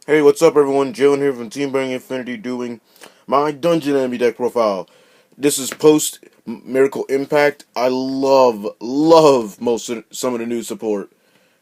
Hey, what's up everyone? Jalen here from Team Burning Infinity doing my Dungeon Enemy deck profile. This is post Miracle Impact. I love some of the new support.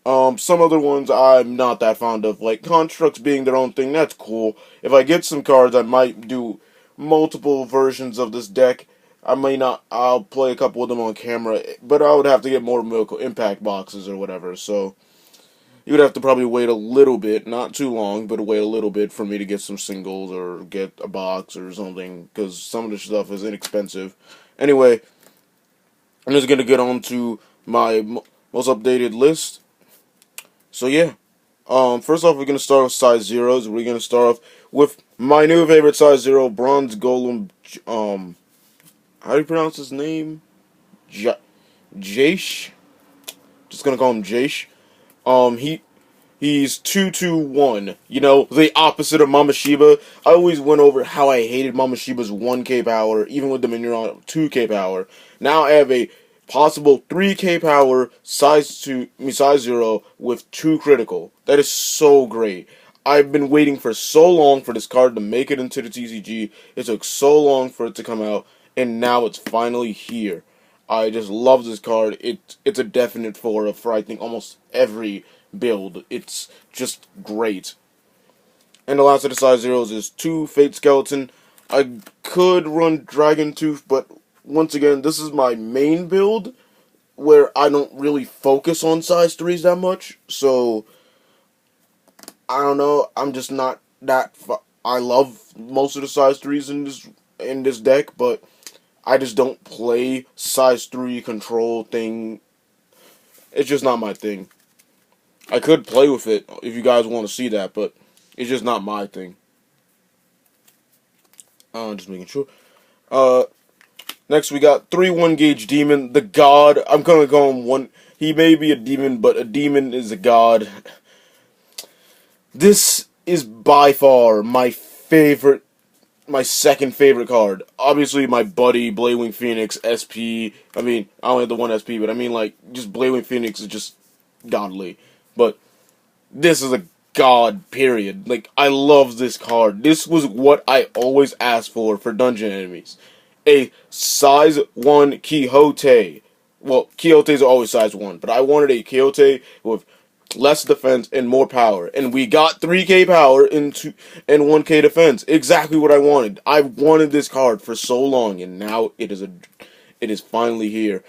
Some other ones I'm not that fond of, like Constructs being their own thing, that's cool. If I get some cards, I might do multiple versions of this deck. I may not, I'll play a couple of them on camera, but I would have to get more Miracle Impact boxes or whatever, so you would have to probably wait a little bit, not too long, but wait a little bit for me to get some singles or get a box or something, because some of the stuff is inexpensive. Anyway, I'm just going to get on to my most updated list. So yeah, first off, we're going to start with size zeros. We're going to start off with my new favorite size zero, Bronze Golem, how do you pronounce his name? Jace? Just going to call him Jace. He's 2-2-1. You know, the opposite of Mama Shiba. I always went over how I hated Mama Shiba's 1k power, even with the minion on 2k power. Now I have a possible 3k power size 0 with 2 critical. That is so great. I've been waiting for so long for this card to make it into the TCG. It took so long for it to come out, and now it's finally here. I just love this card. It's a definite for I think almost every build. It's just great. And the last of the size zeros is 2 Fate Skeleton. I could run Dragon Tooth, but once again, this is my main build where I don't really focus on size 3s that much. So I don't know. I'm just not that. I love most of the size 3s in this deck, but I just don't play size 3 control thing. It's just not my thing. I could play with it if you guys want to see that, but it's just not my thing. Just making sure. Next we got 3-1 gauge demon, the god. I'm gonna call him one. He may be a demon, but a demon is a god. This is by far my second favorite card. Obviously, my buddy Bladewing Phoenix SP. I mean, I only have the one SP, but I mean, like, just Bladewing Phoenix is just godly. But this is a god, period. Like, I love this card. This was what I always asked for dungeon enemies. A size 1 Quixote. Well, Quixotes are always size 1, but I wanted a Quixote with less defense and more power. And we got 3k power and 1k defense. Exactly what I wanted. I wanted this card for so long, and now it is finally here.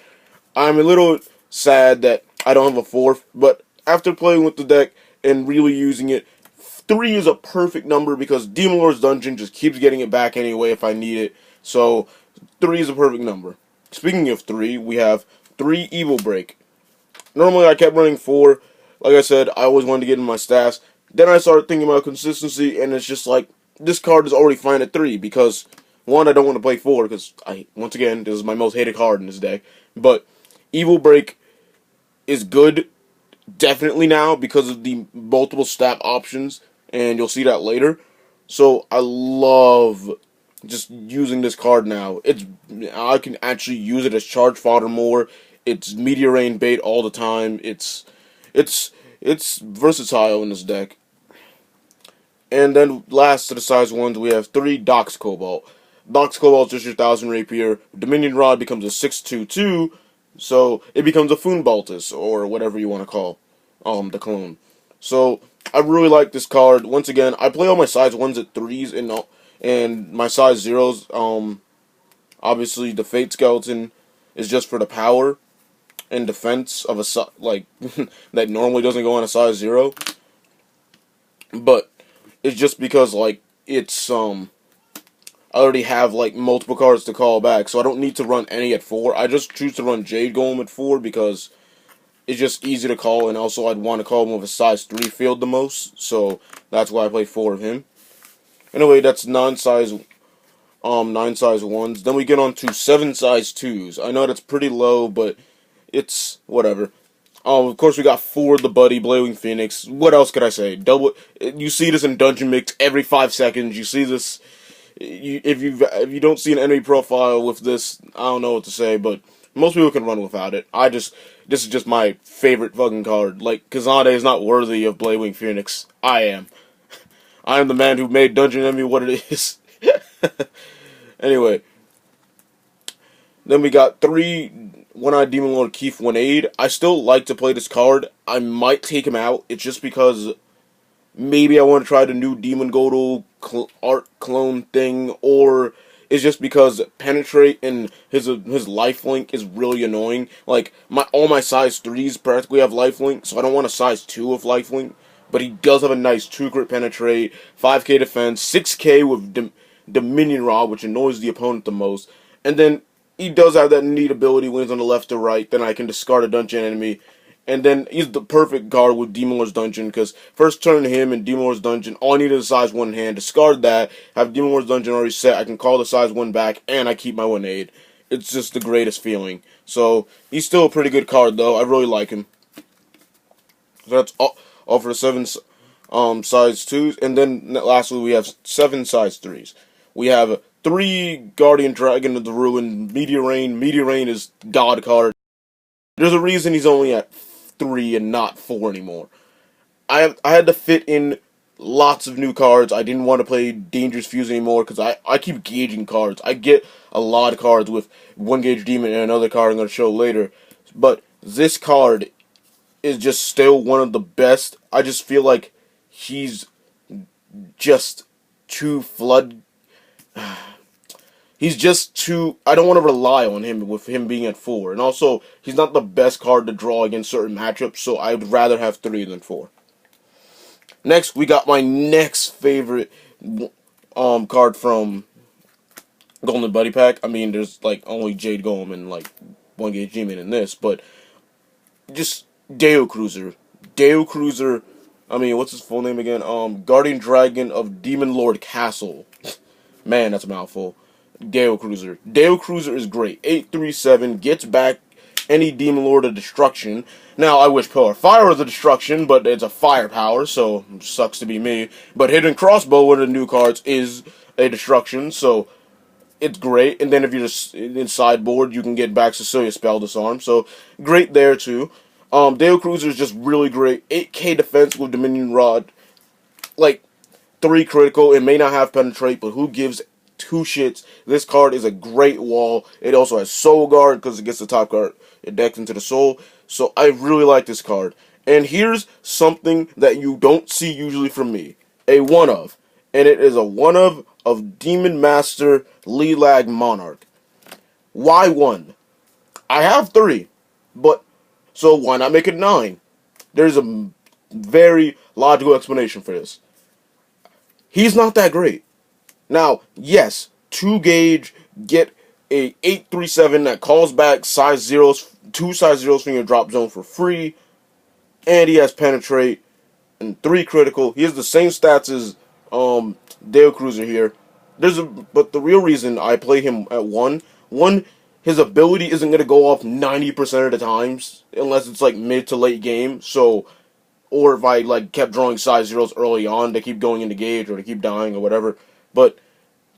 I'm a little sad that I don't have a 4th, but after playing with the deck and really using it, 3 is a perfect number because Demon Lord's Dungeon just keeps getting it back anyway if I need it. So 3 is a perfect number. Speaking of 3, we have 3 Evil Break. Normally I kept running 4. Like I said, I always wanted to get in my stats. Then I started thinking about consistency, and it's just like, this card is already fine at 3, because, 1, I don't want to play 4, because, once again, this is my most hated card in this deck. But, Evil Break is good, definitely now, because of the multiple stat options, and you'll see that later. So, I love just using this card now. I can actually use it as charge fodder more. It's Meteor Rain bait all the time. It's versatile in this deck. And then last to the size 1s, we have 3 Dox Cobalt. Dox Cobalt is just your 1000 Rapier. Dominion Rod becomes a 6/2/2, so it becomes a Foon Baltus, or whatever you want to call the clone. So I really like this card. Once again, I play all my size 1s at 3s and my size 0s. Obviously the Fate Skeleton is just for the power and defense of a like that normally doesn't go on a size 0, but it's just because like it's I already have like multiple cards to call back, so I don't need to run any at 4. I just choose to run Jade Golem at 4 because it's just easy to call, and also I'd want to call him with a size 3 field the most, so that's why I play 4 of him. Anyway, that's 9 size 1s. Then we get on to 7 size 2s. I know that's pretty low, but it's whatever. Of course, we got 4 the Buddy, Bladewing Phoenix. What else could I say? You see this in Dungeon Mix every 5 seconds. You see this. If you don't see an enemy profile with this, I don't know what to say. But most people can run without it. This is just my favorite fucking card. Like, Kazade is not worthy of Bladewing Phoenix. I am. I am the man who made Dungeon Enemy what it is. Anyway, then we got 3 One-Eyed Demon Lord Keith Winade. I still like to play this card. I might take him out. It's just because maybe I want to try the new Demon Godel art clone thing, or it's just because Penetrate and his lifelink is really annoying. Like, all my size 3s practically have lifelink, so I don't want a size 2 of lifelink. But he does have a nice 2 crit Penetrate, 5k defense, 6k with Dominion Rod, which annoys the opponent the most. And then he does have that neat ability, wins on the left or right, then I can discard a Dungeon Enemy. And then he's the perfect guard with Demon Lord's Dungeon, because first turn him and Demon Lord's Dungeon, all I need is a size 1 hand, discard that, have Demon Lord's Dungeon already set, I can call the size 1 back, and I keep my 1-aid. It's just the greatest feeling. So, he's still a pretty good card, though. I really like him. So that's all for the 7 size 2s, and then lastly we have 7 size 3s. We have 3 Guardian Dragon of the Ruin, Meteor Rain. Meteor Rain is God card. There's a reason he's only at 3 and not 4 anymore. I had to fit in lots of new cards. I didn't want to play Dangerous Fuse anymore because I keep gauging cards. I get a lot of cards with 1 gauge demon and another card I'm going to show later. But this card is just still one of the best. I just feel like he's just too flood. He's just too... I don't want to rely on him with him being at 4. And also, he's not the best card to draw against certain matchups, so I would rather have 3 than 4. Next, we got my next favorite card from Golden Buddy Pack. I mean, there's like only Jade Golem and like 1 gauge demon in this, but just Deo Cruiser. Deo Cruiser, I mean, what's his full name again? Guardian Dragon of Demon Lord Castle. Man, that's a mouthful. Deo Cruiser. Deo Cruiser is great. 837, gets back any Demon Lord of Destruction. Now, I wish Pillar Fire was a Destruction, but it's a firepower, so sucks to be me. But Hidden Crossbow, one of the new cards, is a Destruction, so it's great. And then if you're just in sideboard, you can get back Cecilia Spell Disarm, so great there too. Deo Cruiser is just really great. 8k defense with Dominion Rod. Like, 3 critical. It may not have Penetrate, but who gives 2 shits? This card is a great wall. It also has Soul Guard because it gets the top card. It decks into the soul. So I really like this card. And here's something that you don't see usually from me. A one-of. And it is a one-of Demon Master Lilag Monarch. Why 1? I have 3. But, so why not make it 9? There's a very logical explanation for this. He's not that great. Now, yes, 2 gauge, get a 837 that calls back size 0s, 2 size 0s from your drop zone for free, and he has Penetrate, and 3 critical. He has the same stats as Deo Cruiser here. But the real reason I play him at 1, his ability isn't going to go off 90% of the times, unless it's like mid to late game, so... Or if I like kept drawing size 0s early on, they keep going into gauge or they keep dying or whatever. But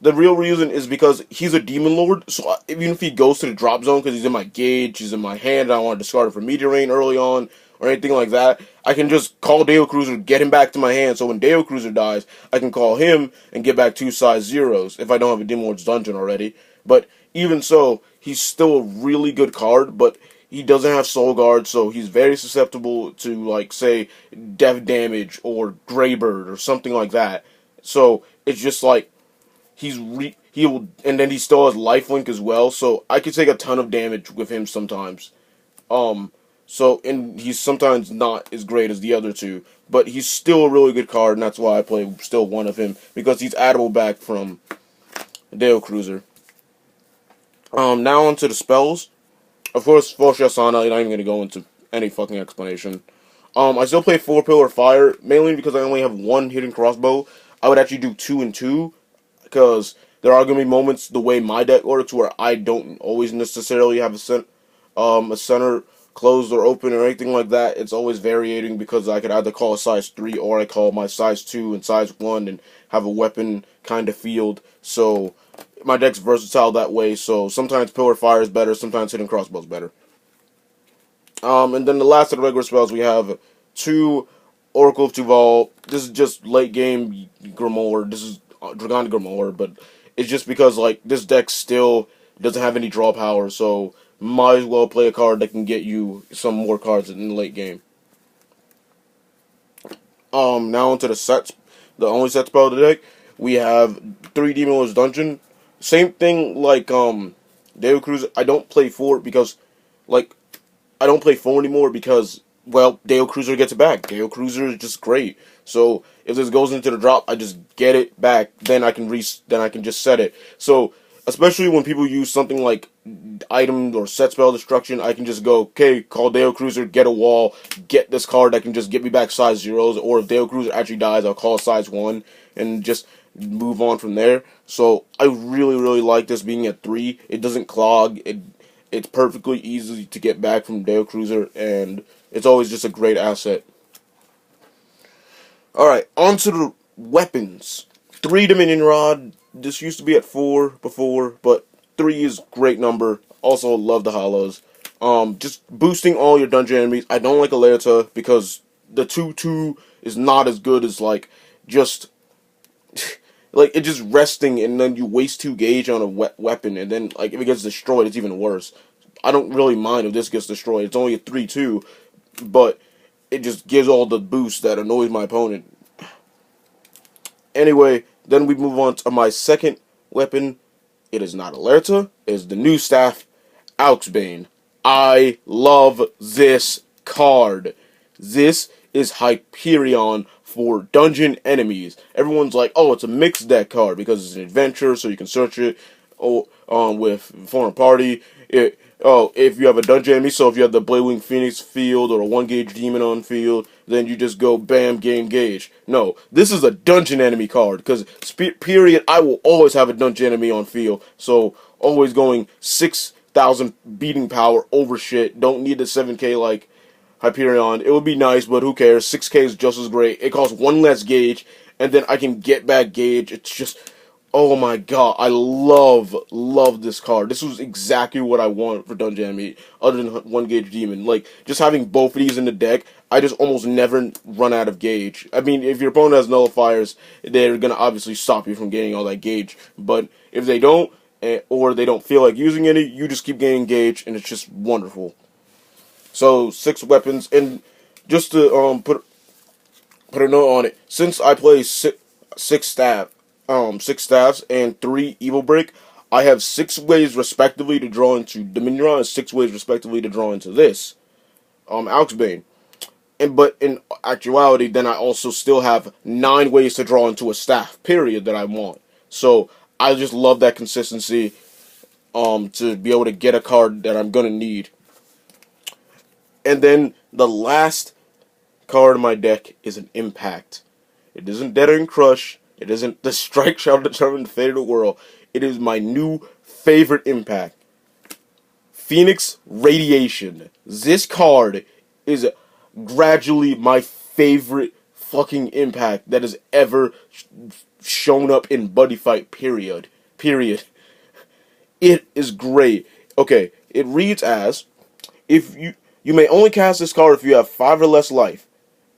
the real reason is because he's a Demon Lord, so even if he goes to the drop zone because he's in my gauge, he's in my hand, I don't want to discard it for Meteor Rain early on or anything like that, I can just call Deo Cruiser, get him back to my hand, so when Deo Cruiser dies, I can call him and get back 2 size 0s if I don't have a Demon Lord's Dungeon already. But even so, he's still a really good card, but he doesn't have Soul Guard, so he's very susceptible to, like, say, Death Damage or Greybird or something like that. So, it's just like, and then he still has Lifelink as well, so I could take a ton of damage with him sometimes. And he's sometimes not as great as the other 2, but he's still a really good card, and that's why I play still 1 of him, because he's addable back from Deo Cruiser. Now onto the spells. Of course, Foshasana, I'm not even going to go into any fucking explanation. I still play 4 Pillar Fire, mainly because I only have 1 Hidden Crossbow. I would actually do 2 and 2, because there are going to be moments the way my deck works where I don't always necessarily have a center closed or open or anything like that. It's always varying because I could either call a size 3 or I call my size 2 and size 1 and have a weapon kind of field. So my deck's versatile that way, so sometimes Pillar Fire is better, sometimes Hidden Crossbow is better. And then the last of the regular spells, we have 2 Oracle of Tuval. This is just late game Grimoire. This is Dragonic Grimoire, but it's just because like this deck still doesn't have any draw power, so might as well play a card that can get you some more cards in the late game. Now onto the sets. The only set spell of the deck. We have 3 Demon Lord's Dungeon. Same thing like Deo Cruiser. I don't play 4 because like I don't play 4 anymore because well Deo Cruiser gets it back. Deo Cruiser is just great. So if this goes into the drop, I just get it back. Then I can just set it. So especially when people use something like item or set spell destruction, I can just go, okay, call Deo Cruiser, get a wall, get this card that can just get me back size 0s, or if Deo Cruiser actually dies, I'll call size 1, and just move on from there. So I really, really like this being at 3. It doesn't clog, it's perfectly easy to get back from Deo Cruiser, and it's always just a great asset. Alright, on to the weapons. 3 Dominion Rod. This used to be at 4 before, but 3 is great number. Also love the hollows. Just boosting all your dungeon enemies. I don't like Alerta because the 2/2 is not as good as like just like it's just resting and then you waste 2 gauge on a weapon and then like if it gets destroyed it's even worse. I don't really mind if this gets destroyed. It's only a 3/2, but it just gives all the boost that annoys my opponent. Anyway, then we move on to my second weapon. It is not Alerta. It is the new staff, Auxbane. I love this card. This is Hyperion for dungeon enemies. Everyone's like, oh, it's a mixed deck card because it's an adventure, so you can search it with foreign party. If you have a dungeon enemy, so if you have the Bladewing Phoenix field or a 1 gauge demon on field, then you just go bam, gain gauge. No, this is a dungeon enemy card, because period, I will always have a dungeon enemy on field, so always going 6,000 beating power over shit. Don't need the 7k like Hyperion. It would be nice, but who cares? 6k is just as great. It costs 1 less gauge, and then I can get back gauge. It's just... oh my god, I love this card. This was exactly what I want for Dungeon Enemy, other than 1 gauge Demon. Like, just having both of these in the deck, I just almost never run out of gauge. I mean, if your opponent has nullifiers, they're gonna obviously stop you from getting all that gauge. But if they don't, or they don't feel like using any, you just keep getting gauge, and it's just wonderful. So, 6 weapons, and just to put a note on it, since I play 6 staffs and 3 Evil Break, I have 6 ways respectively to draw into Dominion Rod and 6 ways respectively to draw into this Auxbane. But in actuality, then I also still have 9 ways to draw into a staff, period, that I want. So I just love that consistency to be able to get a card that I'm gonna need. And then the last card in my deck is an Impact. It isn't Dead Crush. It isn't the strike shall determine the fate of the world. It is my new favorite Impact. Phoenix Radiation. This card is gradually my favorite fucking Impact that has ever shown up in Buddyfight, period. It is great. Okay, it reads as, if you may only cast this card if you have 5 or less life.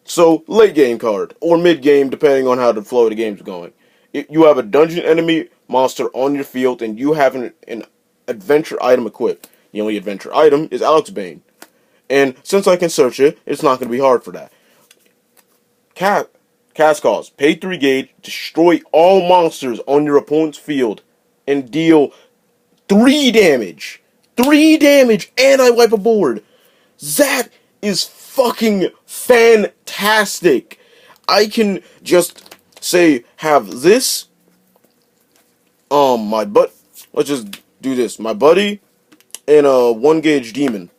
So, late game card, or mid game, depending on how the flow of the game's going. You have a dungeon enemy monster on your field, and you have an adventure item equipped. The only adventure item is Auxbane. And since I can search it, it's not going to be hard for that. Cast cost, pay 3 gauge, destroy all monsters on your opponent's field, and deal 3 damage. 3 damage, and I wipe a board. That is fucking fantastic. I can just say have this let's just do this. My buddy and a 1 gauge demon.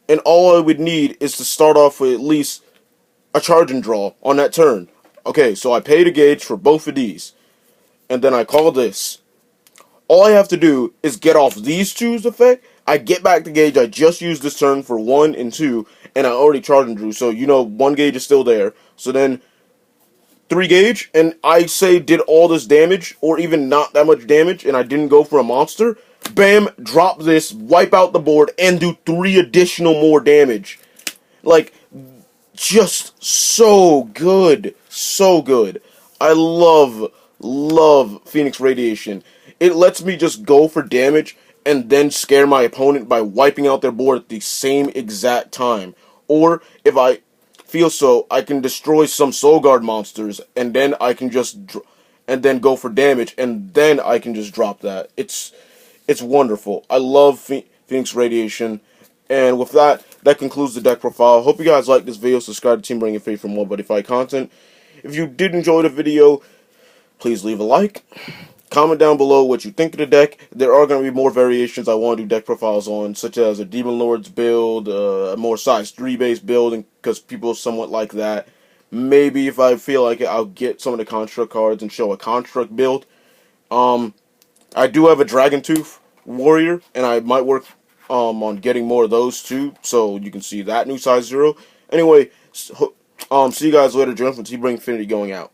And all I would need is to start off with at least a charge and draw on that turn. Okay, so I paid a gauge for both of these. And then I call this. All I have to do is get off these two's effect. I get back the gauge I just used this turn for 1 and 2, and I already charged and drew, so you know 1 gauge is still there. So then 3 gauge, and I say did all this damage, or even not that much damage, and I didn't go for a monster. Bam, drop this, wipe out the board, and do 3 additional more damage. Like, just so good. So good. I love Phoenix Radiation. It lets me just go for damage and then scare my opponent by wiping out their board at the same exact time. Or, if I feel so, I can destroy some Soul Guard monsters, and then I can just and then go for damage, and then I can just drop that. It's wonderful. I love Phoenix Radiation. And with that, that concludes the deck profile. Hope you guys liked this video. Subscribe to Team Bring Your Faith for more Buddyfight content. If you did enjoy the video, please leave a like. Comment down below what you think of the deck. There are going to be more variations I want to do deck profiles on, such as a Demon Lords build, a more size 3 base build, because people somewhat like that. Maybe if I feel like it, I'll get some of the construct cards and show a construct build. I do have a Dragon Tooth Warrior, and I might work on getting more of those too, so you can see that new size 0. Anyway, see you guys later. Jalen from T-Bring Infinity going out.